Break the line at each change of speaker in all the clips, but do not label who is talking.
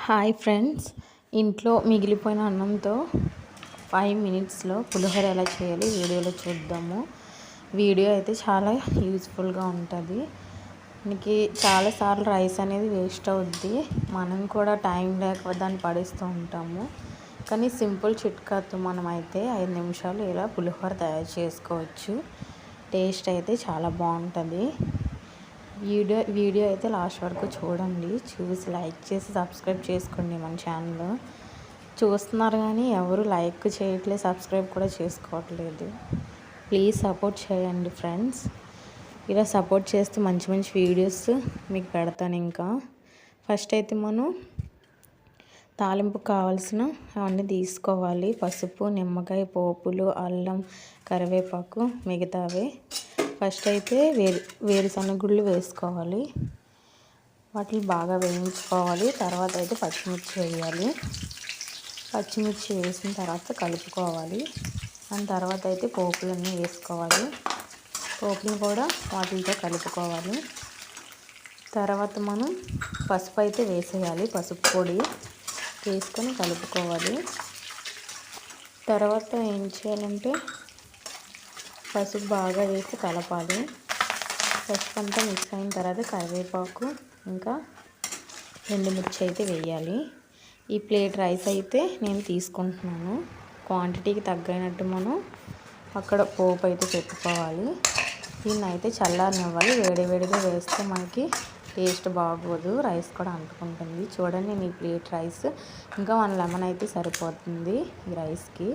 Hi friends, ఇంట్లో మిగిలిపోయిన అన్నంతో 5 మినిట్స్లో పులిహోర ఎలా చేయాలి వీడియోలో చూద్దాము. వీడియో అయితే చాలా యూస్ఫుల్గా ఉంటుంది. మనకి చాలాసార్లు రైస్ అనేది వేస్ట్ అవుద్ది. మనం కూడా టైం లేక దాన్ని పడేస్తూ ఉంటాము. కానీ సింపుల్ చిట్కాతో మనం అయితే 5 నిమిషాలు ఇలా పులిహోర తయారు చేసుకోవచ్చు. టేస్ట్ అయితే చాలా బాగుంటుంది. వీడియో అయితే లాస్ట్ వరకు చూడండి. చూసి లైక్ చేసి సబ్స్క్రైబ్ చేసుకోండి. మన ఛానల్ చూస్తున్నారు కానీ ఎవరు లైక్ చేయట్లేదు, సబ్స్క్రైబ్ కూడా చేసుకోవట్లేదు. ప్లీజ్ సపోర్ట్ చేయండి ఫ్రెండ్స్. ఇలా సపోర్ట్ చేస్తే మంచి మంచి వీడియోస్ మీకు పెడతాను. ఇంకా ఫస్ట్ అయితే మనం తాలింపు కావాల్సిన అవన్నీ తీసుకోవాలి. పసుపు, నిమ్మకాయ, పోపులు, అల్లం, కరివేపాకు, మిగతావి. ఫస్ట్ అయితే వేరుశనగ గుళ్ళు వేసుకోవాలి. వాటిని బాగా వేయించుకోవాలి. తర్వాత అయితే పచ్చిమిర్చి వేయాలి. పచ్చిమిర్చి వేసిన తర్వాత కలుపుకోవాలి. దాని తర్వాత అయితే పోపులన్నీ వేసుకోవాలి. పోపులు కూడా వాటితో కలుపుకోవాలి. తర్వాత మనం పసుపు అయితే వేసేయాలి. పసుపు పొడి వేసుకొని కలుపుకోవాలి. తర్వాత ఏం చేయాలంటే పసుపు బాగా వేసి కలపాలి. పసుపు అంతా మిక్స్ అయిన తర్వాత కరివేపాకు ఇంకా ఎండుమిర్చి అయితే వేయాలి. ఈ ప్లేట్ రైస్ అయితే నేను తీసుకుంటున్నాను. క్వాంటిటీకి తగ్గినట్టు మనం అక్కడ పోపు అయితే పెట్టుకోవాలి. దీన్ని అయితే చల్లారనివ్వాలి. వేడివేడిగా వేస్తే మనకి టేస్ట్ బాగోదు, రైస్ కూడా అంటుకుంటుంది. చూడండి, నేను ఈ ప్లేట్ రైస్ ఇంకా 1 లెమన్ అయితే సరిపోతుంది ఈ రైస్కి.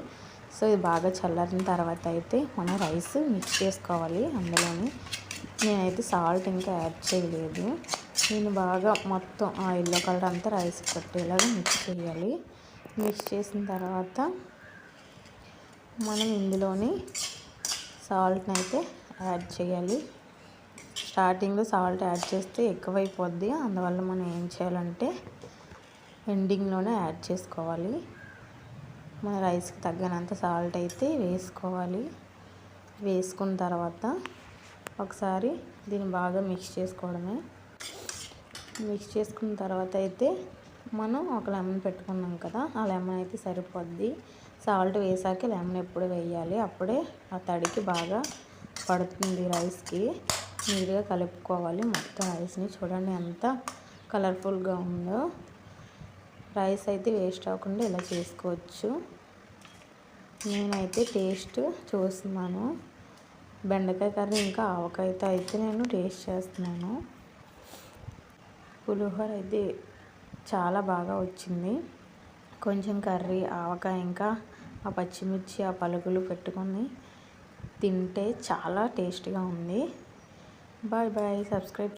సో ఇది బాగా చల్లారిన తర్వాత అయితే మనం రైస్ మిక్స్ చేసుకోవాలి. అందులోని నేనైతే సాల్ట్ ఇంకా యాడ్ చేయలేదు. నేను బాగా మొత్తం ఆ ఎల్లో కలర్ అంతా రైస్ పట్టేలాగా మిక్స్ చేయాలి. మిక్స్ చేసిన తర్వాత మనం ఇందులోని సాల్ట్ని అయితే యాడ్ చేయాలి. స్టార్టింగ్లో సాల్ట్ యాడ్ చేస్తే ఎక్కువైపోద్ది. అందువల్ల మనం ఏం చేయాలంటే ఎండింగ్లోనే యాడ్ చేసుకోవాలి. మన రైస్కి తగ్గినంత సాల్ట్ అయితే వేసుకోవాలి. వేసుకున్న తర్వాత ఒకసారి దీన్ని బాగా మిక్స్ చేసుకోవడమే. మిక్స్ చేసుకున్న తర్వాత అయితే మనం ఒక లెమన్ పెట్టుకున్నాం కదా, ఆ లెమన్ అయితే సరిపోద్ది. సాల్ట్ వేసాక లెమన్ ఎప్పుడు వేయాలి, అప్పుడే ఆ తడికి బాగా పడుతుంది రైస్కి. నీట్గా కలుపుకోవాలి మొత్తం రైస్ని. చూడండి ఎంత కలర్ఫుల్గా ఉందో. రైస్ అయితే వేస్ట్ అవ్వకుండా ఇలా చేసుకోవచ్చు. నేనైతే టేస్ట్ చూస్తున్నాను. బెండకాయ కర్రీ ఇంకా ఆవకాయతో అయితే నేను టేస్ట్ చేస్తున్నాను. పులిహోర అయితే చాలా బాగా వచ్చింది. కొంచెం కర్రీ, ఆవకాయ ఇంకా ఆ పచ్చిమిర్చి, ఆ పలుకులు పెట్టుకొని తింటే చాలా టేస్ట్గా ఉంది. Bye bye. సబ్స్క్రైబ్